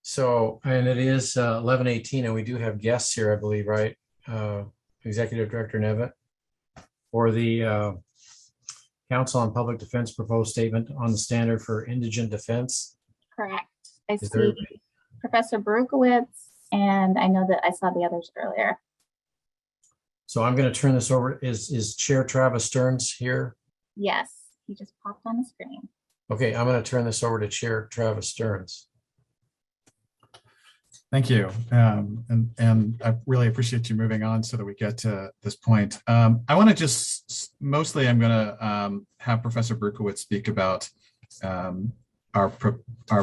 So, and it is 11:18, and we do have guests here, I believe, right? Executive Director Nevitt for the Council on Public Defense proposed statement on the standard for indigent defense. Correct. I Is see there, Professor Berukowitz, and I know that I saw the others earlier. so I'm going to turn this over. Is Chair Travis Stearns here? Yes, he just popped on the screen. Okay, I'm going to turn this over to Chair Travis Stearns. Thank you. And I really appreciate you moving on so that we get to this point. I want to just, mostly I'm going to have Professor Berukowitz speak about our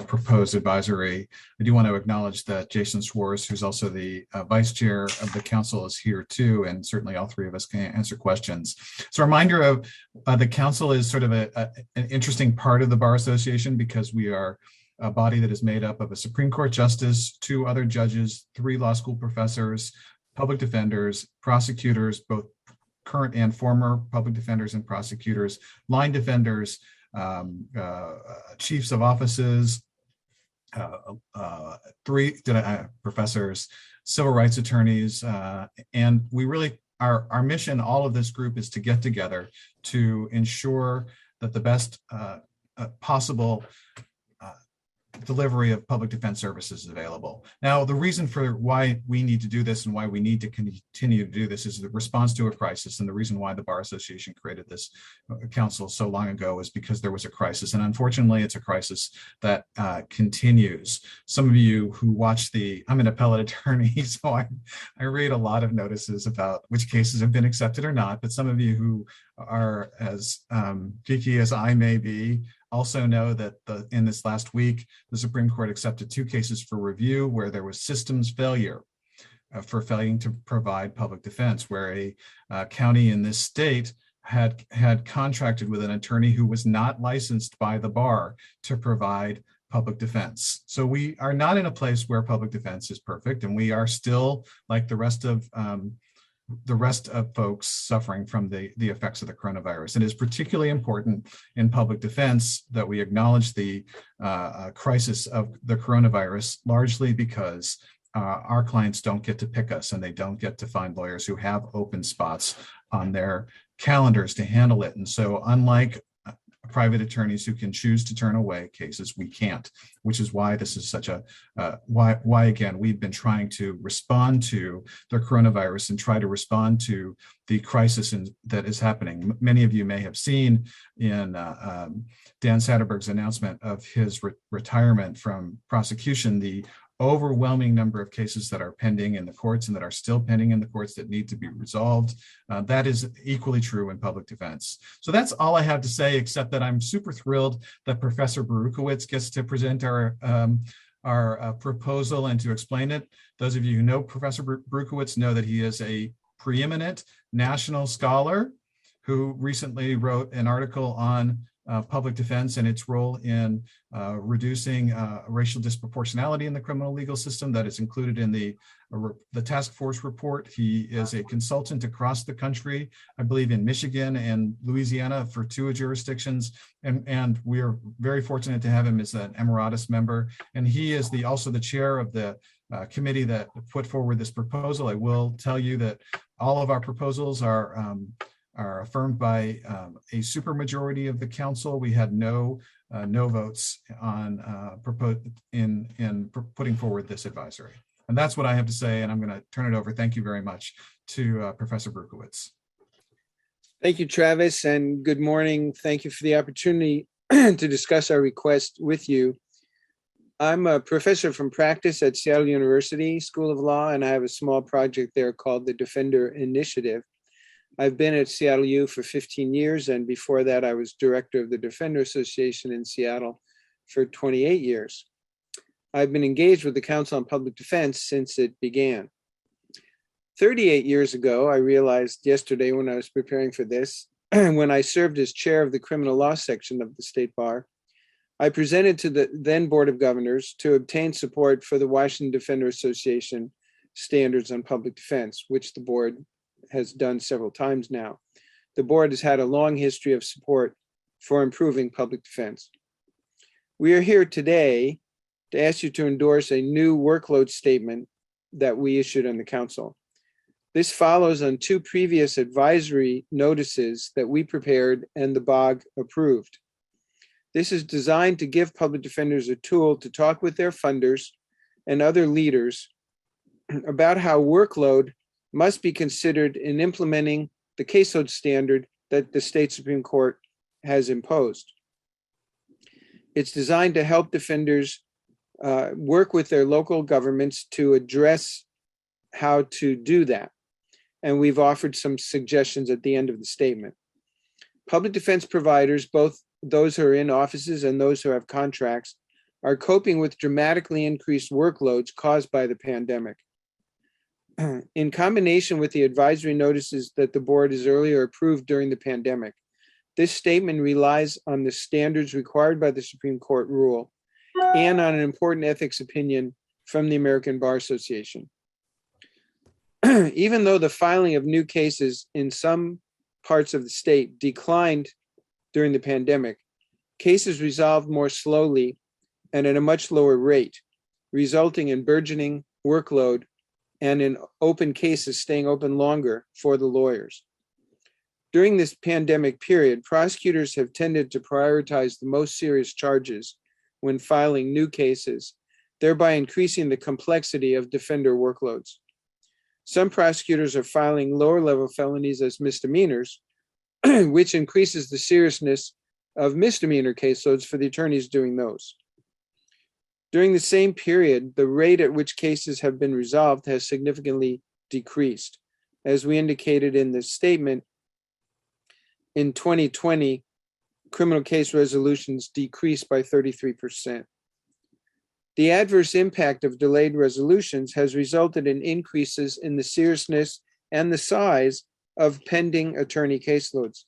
proposed advisory. I do want to acknowledge that Jason Schwartz, who's also the vice chair of the council, is here too, and certainly all three of us can answer questions. So a reminder of the council is sort of an interesting part of the Bar Association because we are a body that is made up of a Supreme Court justice, 2 other judges, 3 law school professors, public defenders, prosecutors, both current and former public defenders and prosecutors, line defenders, chiefs of offices, 3 professors, civil rights attorneys, and we really, our mission, all of this group, is to get together to ensure that the best possible delivery of public defense services is available. Now, the reason for why we need to do this and why we need to continue to do this is the response to a crisis. And the reason why the Bar Association created this council so long ago is because there was a crisis. And unfortunately, it's a crisis that continues. Some of you who watch I'm an appellate attorney, so I read a lot of notices about which cases have been accepted or not. But some of you who are as geeky as I may be also know that in this last week, the Supreme Court accepted 2 cases for review where there was systems failure for failing to provide public defense, where a county in this state had contracted with an attorney who was not licensed by the bar to provide public defense. So we are not in a place where public defense is perfect, and we are still, like the rest of folks, suffering from the effects of the coronavirus. It is particularly important in public defense that we acknowledge the crisis of the coronavirus, largely because our clients don't get to pick us and they don't get to find lawyers who have open spots on their calendars to handle it. And so unlike private attorneys who can choose to turn away cases, we can't, which is why this is such a, why again, we've been trying to respond to the coronavirus and try to respond to the crisis that is happening. Many of you may have seen in Dan Satterberg's announcement of his retirement from prosecution, the overwhelming number of cases that are pending in the courts and that are still pending in the courts that need to be resolved. That is equally true in public defense. So that's all I have to say, except that I'm super thrilled that Professor Berukowitz gets to present our proposal and to explain it. Those of you who know Professor Berukowitz know that he is a preeminent national scholar who recently wrote an article on public defense and its role in reducing racial disproportionality in the criminal legal system that is included in the task force report. He is a consultant across the country, I believe in Michigan and Louisiana for 2 jurisdictions. And we are very fortunate to have him as an emeritus member. And he is also the chair of the committee that put forward this proposal. I will tell you that all of our proposals are affirmed by a supermajority of the council. We had no votes on putting forward this advisory. And that's what I have to say, and I'm going to turn it over. Thank you very much to Professor Berukowitz. Thank you, Travis, and good morning. Thank you for the opportunity to discuss our request with you. I'm a professor from practice at Seattle University School of Law, and I have a small project there called the Defender Initiative. I've been at Seattle U for 15 years, and before that, I was director of the Defender Association in Seattle for 28 years. I've been engaged with the Council on Public Defense since it began. 38 years ago, I realized yesterday when I was preparing for this, when I served as chair of the criminal law section of the State Bar, I presented to the then Board of Governors to obtain support for the Washington Defender Association standards on public defense, which the board has done several times now. The board has had a long history of support for improving public defense. We are here today to ask you to endorse a new workload statement that we issued on the council. This follows on 2 previous advisory notices that we prepared and the BOG approved. This is designed to give public defenders a tool to talk with their funders and other leaders about how workload must be considered in implementing the caseload standard that the state Supreme Court has imposed. It's designed to help defenders work with their local governments to address how to do that. And we've offered some suggestions at the end of the statement. Public defense providers, both those who are in offices and those who have contracts, are coping with dramatically increased workloads caused by the pandemic. In combination with the advisory notices that the board has earlier approved during the pandemic, this statement relies on the standards required by the Supreme Court rule and on an important ethics opinion from the American Bar Association. Even though the filing of new cases in some parts of the state declined during the pandemic, cases resolved more slowly and at a much lower rate, resulting in burgeoning workload and in open cases staying open longer for the lawyers. During this pandemic period, prosecutors have tended to prioritize the most serious charges when filing new cases, thereby increasing the complexity of defender workloads. Some prosecutors are filing lower level felonies as misdemeanors, which increases the seriousness of misdemeanor caseloads for the attorneys doing those. During the same period, the rate at which cases have been resolved has significantly decreased. As we indicated in the statement, in 2020, criminal case resolutions decreased by 33%. The adverse impact of delayed resolutions has resulted in increases in the seriousness and the size of pending attorney caseloads.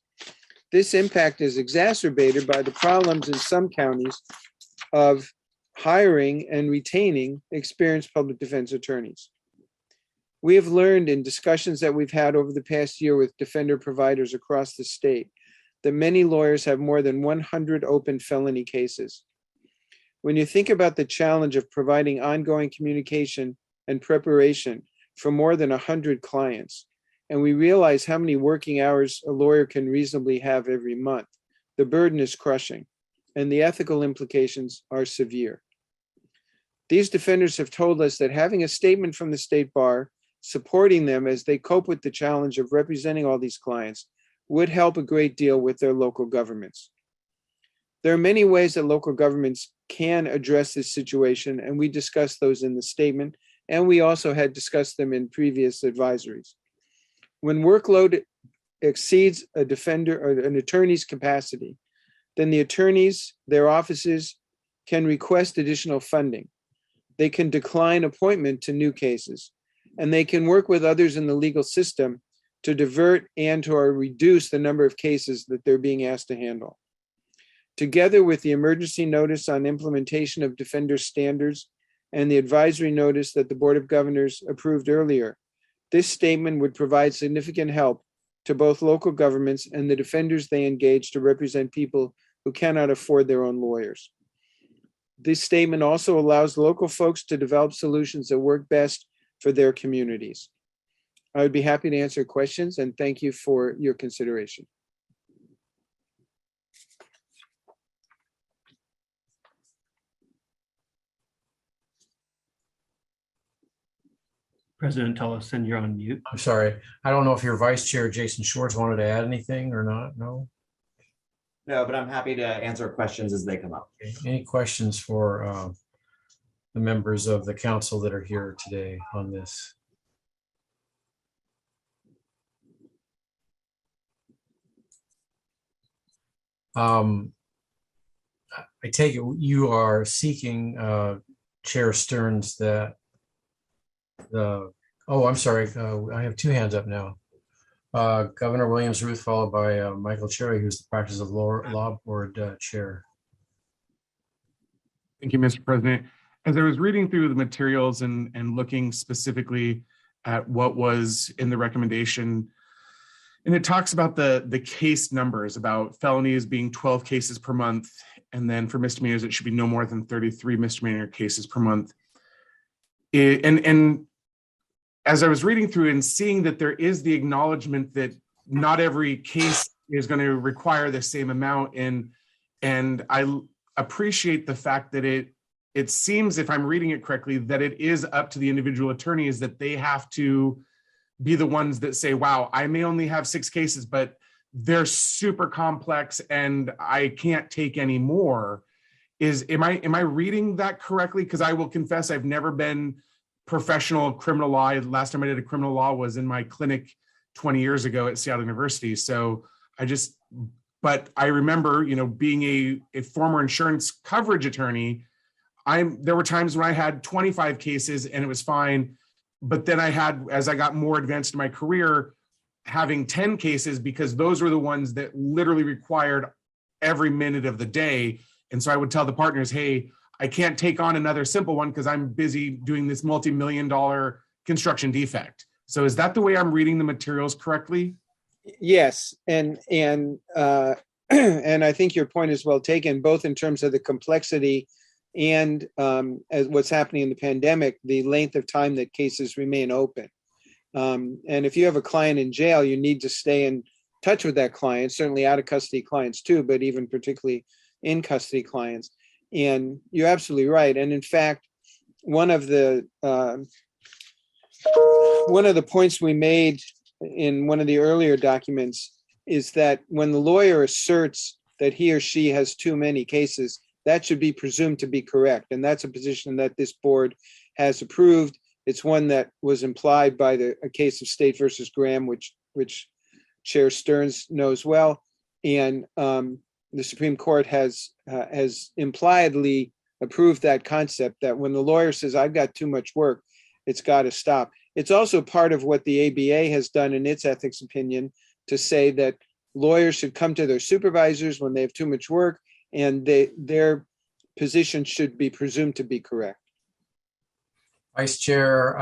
This impact is exacerbated by the problems in some counties of hiring and retaining experienced public defense attorneys. We have learned in discussions that we've had over the past year with defender providers across the state that many lawyers have more than 100 open felony cases. When you think about the challenge of providing ongoing communication and preparation for more than 100 clients, and we realize how many working hours a lawyer can reasonably have every month, the burden is crushing, and the ethical implications are severe. These defenders have told us that having a statement from the State Bar supporting them as they cope with the challenge of representing all these clients would help a great deal with their local governments. There are many ways that local governments can address this situation, and we discussed those in the statement, and we also had discussed them in previous advisories. When workload exceeds a defender or an attorney's capacity, then the attorneys, their offices, can request additional funding. They can decline appointment to new cases, and they can work with others in the legal system to divert and or reduce the number of cases that they're being asked to handle. Together with the emergency notice on implementation of defender standards and the advisory notice that the Board of Governors approved earlier, this statement would provide significant help to both local governments and the defenders they engage to represent people who cannot afford their own lawyers. This statement also allows local folks to develop solutions that work best for their communities. I would be happy to answer questions, and thank you for your consideration. President Tolleson, you're on mute. I'm sorry. I don't know if your Vice Chair, Jason Schwartz, wanted to add anything or not. No? No, but I'm happy to answer questions as they come up. Okay. Any questions for the members of the council that are here today on this? I take it you are seeking, Chair Stearns, that I'm sorry, I have 2 hands up now. Governor Williams Ruth, followed by Michael Cherry, who's the Practice of Law Board Chair. Thank you, Mr. President. As I was reading through the materials and looking specifically at what was in the recommendation, and it talks about the case numbers, about felonies being 12 cases per month And then for misdemeanors, it should be no more than 33 misdemeanor cases per month. And as I was reading through and seeing that there is the acknowledgement that not every case is going to require the same amount. And I appreciate the fact that it seems, if I'm reading it correctly, that it is up to the individual attorneys, that they have to be the ones that say, wow, I may only have 6 cases, but they're super complex and I can't take any more. Am I reading that correctly? Because I will confess I've never been professional criminal law. Last time I did a criminal law was in my clinic 20 years ago at Seattle University. So but I remember, being a former insurance coverage attorney, there were times when I had 25 cases and it was fine. But then I had, as I got more advanced in my career, having 10 cases because those were the ones that literally required every minute of the day. And so I would tell the partners, hey, I can't take on another simple one because I'm busy doing this multi-million-dollar construction defect. So is that the way I'm reading the materials correctly? Yes, and and I think your point is well taken, both in terms of the complexity and as what's happening in the pandemic, the length of time that cases remain open. And if you have a client in jail, you need to stay in touch with that client, certainly out of custody clients too, but even particularly in custody clients. And you're absolutely right. And in fact, one of the points we made in one of the earlier documents is that when the lawyer asserts that he or she has too many cases, that should be presumed to be correct. And that's a position that this board has approved. It's one that was implied by a case of State versus Graham, which Chair Stearns knows well. And the Supreme Court has impliedly approved that concept that when the lawyer says, I've got too much work, it's got to stop. It's also part of what the ABA has done in its ethics opinion to say that lawyers should come to their supervisors when they have too much work, and their position should be presumed to be correct. Vice Chair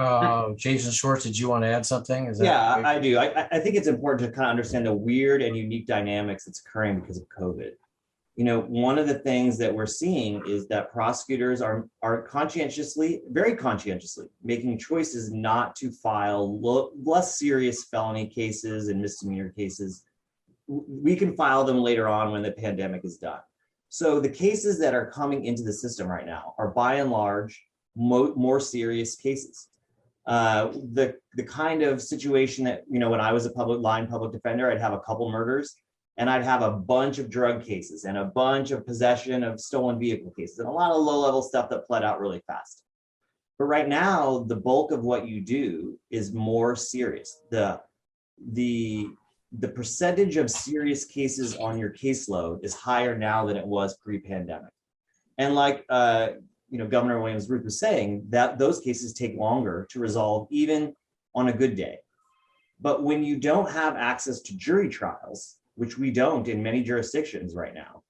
Jason Schwartz, did you want to add something? Yeah, I do. I think it's important to kind of understand the weird and unique dynamics that's occurring because of COVID. One of the things that we're seeing is that prosecutors are conscientiously, very conscientiously, making choices not to file less serious felony cases and misdemeanor cases. We can file them later on when the pandemic is done. So the cases that are coming into the system right now are by and large more serious cases. The kind of situation that, when I was a public defender, I'd have a couple murders and I'd have a bunch of drug cases and a bunch of possession of stolen vehicle cases and a lot of low-level stuff that pled out really fast. But right now, the bulk of what you do is more serious. The percentage of serious cases on your caseload is higher now than it was pre-pandemic. And like Governor Williams-Ruth was saying, that those cases take longer to resolve even on a good day. But when you don't have access to jury trials, which we don't in many jurisdictions right now,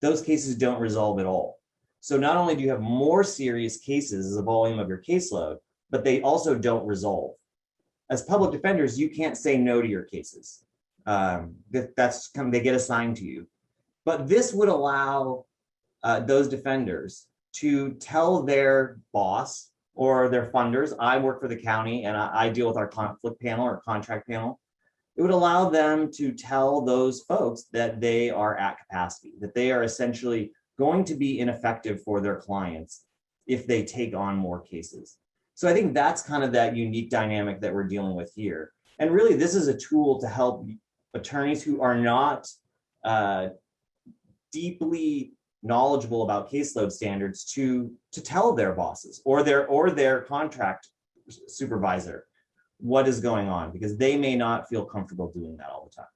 those cases don't resolve at all. So not only do you have more serious cases as a volume of your caseload, but they also don't resolve. As public defenders, you can't say no to your cases. They get assigned to you. But this would allow those defenders to tell their boss or their funders, I work for the county and I deal with our conflict panel or contract panel. It would allow them to tell those folks that they are at capacity, that they are essentially going to be ineffective for their clients if they take on more cases. So I think that's kind of that unique dynamic that we're dealing with here. And really, this is a tool to help attorneys who are not deeply knowledgeable about caseload standards to tell their bosses or their contract supervisor what is going on, because they may not feel comfortable doing that all the time.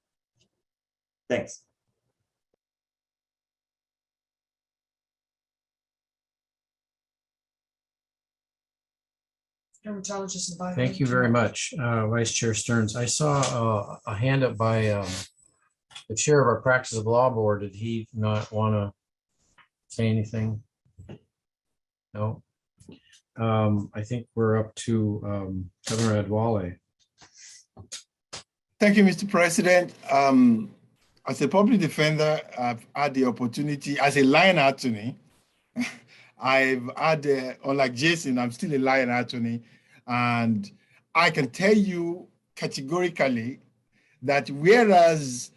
Thanks. Thank you very much, Vice Chair Stearns. I saw a hand up by the chair of our Practice of Law Board. Did he not want to say anything? No. I think we're up to Governor Adwale. Thank you, Mr. President. as a public defender, I've had the opportunity as a line attorney. I've had, unlike Jason, I'm still a line attorney, and I can tell you categorically that whereas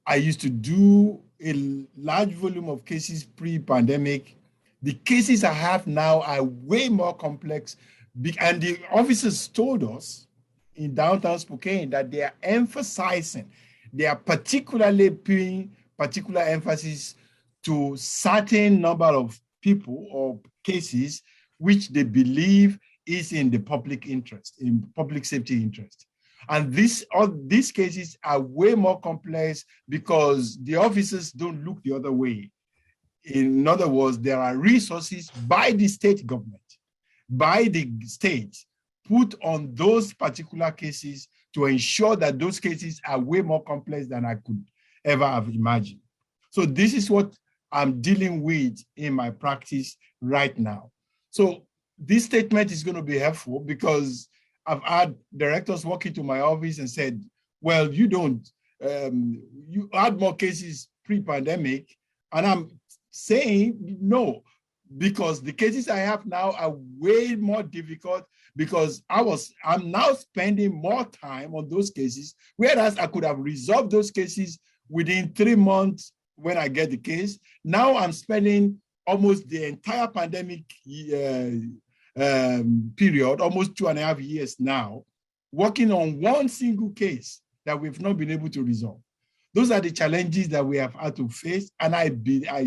I used to do a large volume of cases pre-pandemic, the cases I have now are way more complex. And the officers told us in downtown Spokane that they are emphasizing, they are particularly paying particular emphasis to certain number of people or cases which they believe is in the public interest, in public safety interest. And all these cases are way more complex because the officers don't look the other way. In other words, there are resources by the state government, by the state, put on those particular cases to ensure that those cases are way more complex than I could ever have imagined. So this is what I'm dealing with in my practice right now. So this statement is going to be helpful because I've had directors walk into my office and said, well, you had more cases pre-pandemic. And I'm saying no, because the cases I have now are way more difficult because I'm now spending more time on those cases, whereas I could have resolved those cases within 3 months when I get the case. Now I'm spending almost the entire pandemic period, almost 2.5 years now, working on one single case that we've not been able to resolve. Those are the challenges that we have had to face, and I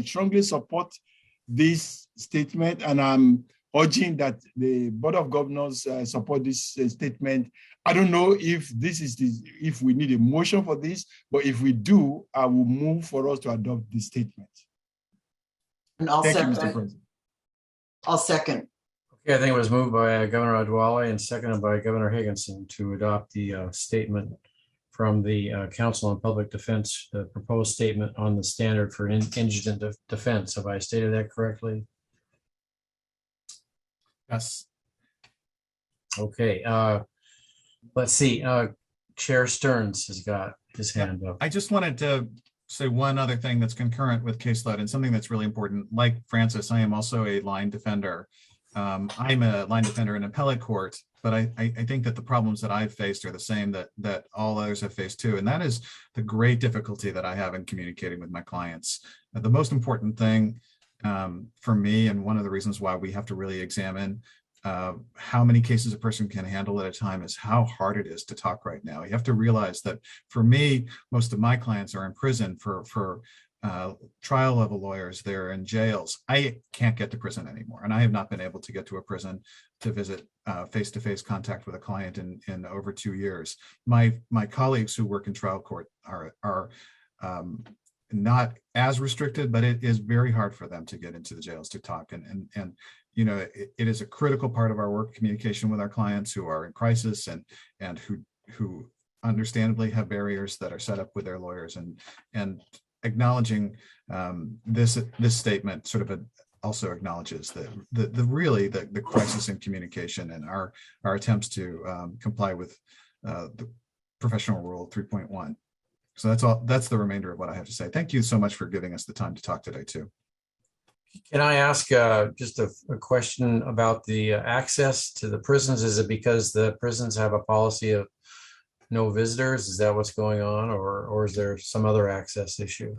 strongly support this statement, and I'm urging that the Board of Governors support this statement. I don't know if if we need a motion for this, but if we do, I will move for us to adopt this statement. And I'll Thank you, second. Mr. President. I'll second. Okay, I think it was moved by Governor Adwale and seconded by Governor Higginson to adopt the statement from the Council on Public Defense, the proposed statement on the standard for indigent defense. Have I stated that correctly? Yes. Okay, let's see. Chair Stearns has got his hand up. I just wanted to say one other thing that's concurrent with caseload and something that's really important. Like Francis, I am also a line defender. I'm a line defender in appellate court, but I think that the problems that I've faced are the same that all others have faced too. And that is the great difficulty that I have in communicating with my clients. The most important thing for me, and one of the reasons why we have to really examine how many cases a person can handle at a time, is how hard it is to talk right now. You have to realize that for me, most of my clients are in prison for trial level lawyers. They're in jails. I can't get to prison anymore. And I have not been able to get to a prison to visit face-to-face contact with a client in over 2 years. My colleagues who work in trial court are not as restricted, but it is very hard for them to get into the jails to talk. And you know, it is a critical part of our work, communication with our clients who are in crisis and who understandably have barriers that are set up with their lawyers, and acknowledging this statement sort of also acknowledges the crisis in communication and our attempts to comply with the professional rule 3.1. So that's the remainder of what I have to say. Thank you so much for giving us the time to talk today too. Can I ask just a question about the access to the prisons? Is it because the prisons have a policy of no visitors? Is that what's going on, or is there some other access issue?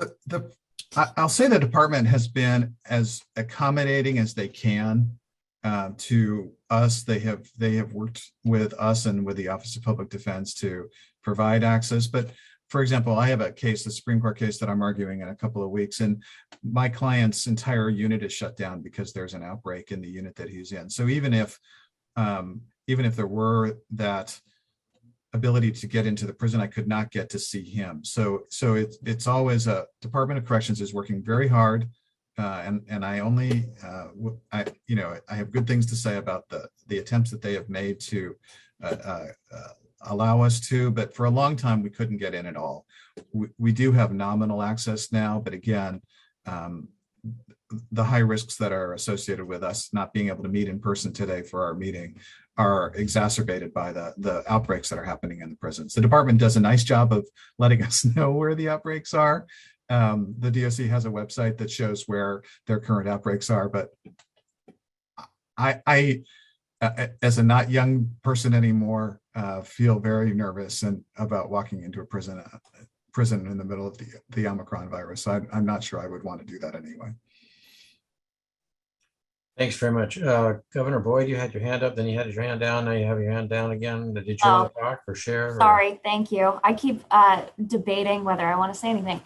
I'll say the department has been as accommodating as they can to us. They have worked with us and with the Office of Public Defense to provide access. But for example, I have a case, the Supreme Court case that I'm arguing in a couple of weeks, and my client's entire unit is shut down because there's an outbreak in the unit that he's in. So even if there were that ability to get into the prison, I could not get to see him. So it's always a Department of Corrections is working very hard, and I only I have good things to say about the attempts that they have made to allow us to, but for a long time we couldn't get in at all. We do have nominal access now, but again, the high risks that are associated with us not being able to meet in person today for our meeting are exacerbated by the outbreaks that are happening in the prisons. The department does a nice job of letting us know where the outbreaks are. The DOC has a website that shows where their current outbreaks are, but I as a not young person anymore, feel very nervous and about walking into a prison in the middle of the Omicron virus. So I'm not sure I would want to do that anyway. Thanks very much. Governor Boyd, you had your hand up, then you had your hand down. Now you have your hand down again. Did you want to talk or share? Sorry, thank you. I keep debating whether I want to say anything.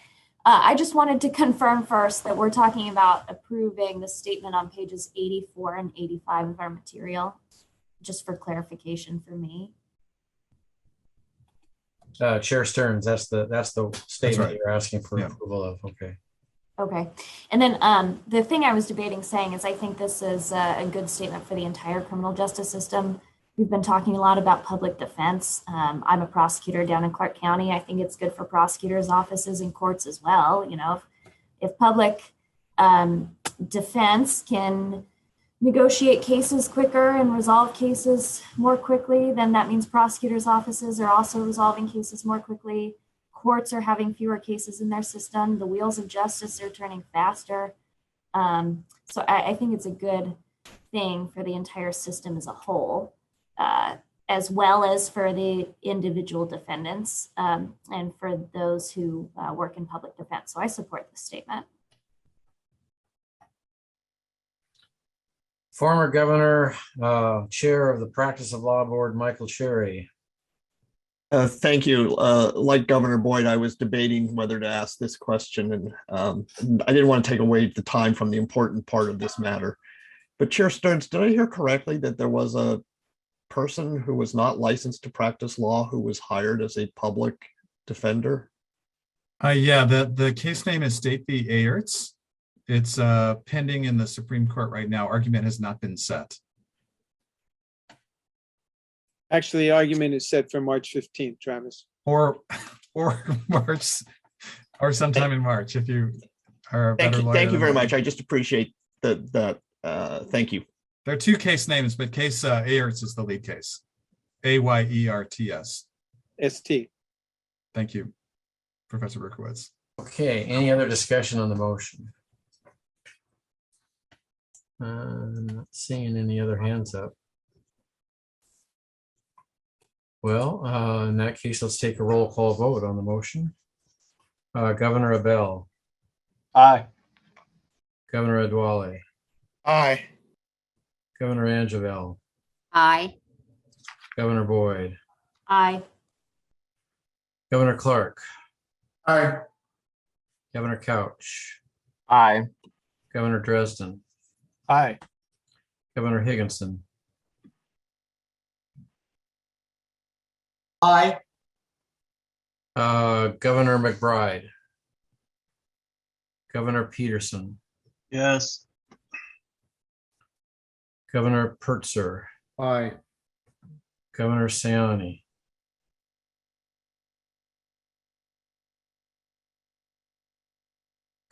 I just wanted to confirm first that we're talking about approving the statement on pages 84 and 85 of our material, just for clarification for me. Chair Stearns, that's the statement right. you're asking for Yeah. approval of. Okay. Okay. And then the thing I was debating saying is I think this is a good statement for the entire criminal justice system. We've been talking a lot about public defense. I'm a prosecutor down in Clark County. I think it's good for prosecutors' offices and courts as well. You know, if public defense can negotiate cases quicker and resolve cases more quickly, then that means prosecutors' offices are also resolving cases more quickly. Courts are having fewer cases in their system. The wheels of justice are turning faster. So I think it's a good thing for the entire system as a whole, as well as for the individual defendants and for those who work in public defense. So I support this statement. Former Governor, Chair of the Practice of Law Board, Michael Cherry. Thank you. Like Governor Boyd, I was debating whether to ask this question, and I didn't want to take away the time from the important part of this matter. But Chair Stearns, did I hear correctly that there was a person who was not licensed to practice law who was hired as a public defender? Yeah, the case name is State v. Ayerts. It's pending in the Supreme Court right now. Argument has not been set. Actually, the argument is set for March 15th, Travis. Or March, or sometime in March, if you are a better lawyer. Thank you very than me. much. I just appreciate that. Thank you. There are two case names, but case Ayerts is the lead case. Ayerts. ST. Thank you, Professor Berkowitz. Okay, any other discussion on the motion? Not seeing any other hands up. Well, in that case, let's take a roll call vote on the motion. Governor Abell. Aye. Governor Adwale. Aye. Governor Angeville. Aye. Governor Boyd. Aye. Governor Clark. Aye. Governor Couch. Aye. Governor Dresden. Aye. Governor Higginson. Aye. Governor McBride. Governor Peterson. Yes. Governor Pertzer. Aye. Governor Siani.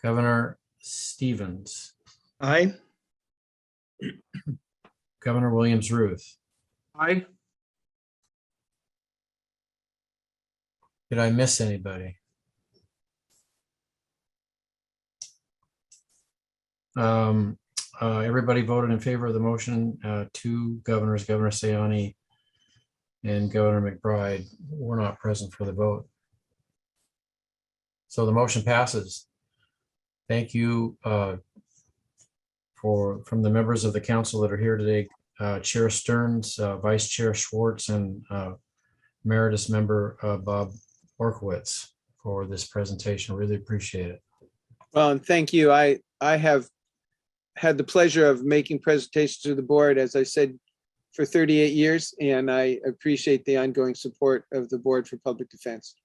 Governor Stevens. Aye. Governor Williams-Ruth. Aye. Did I miss anybody? Everybody voted in favor of the motion. Two governors, Governor Siani and Governor McBride, were not present for the vote. So the motion passes. Thank you from the members of the council that are here today, Chair Stearns, Vice Chair Schwartz, and Emeritus Member Bob Berkowitz for this presentation. Really appreciate it. Well, and thank you. I have had the pleasure of making presentations to the board, as I said, for 38 years, and I appreciate the ongoing support of the Board for Public Defense.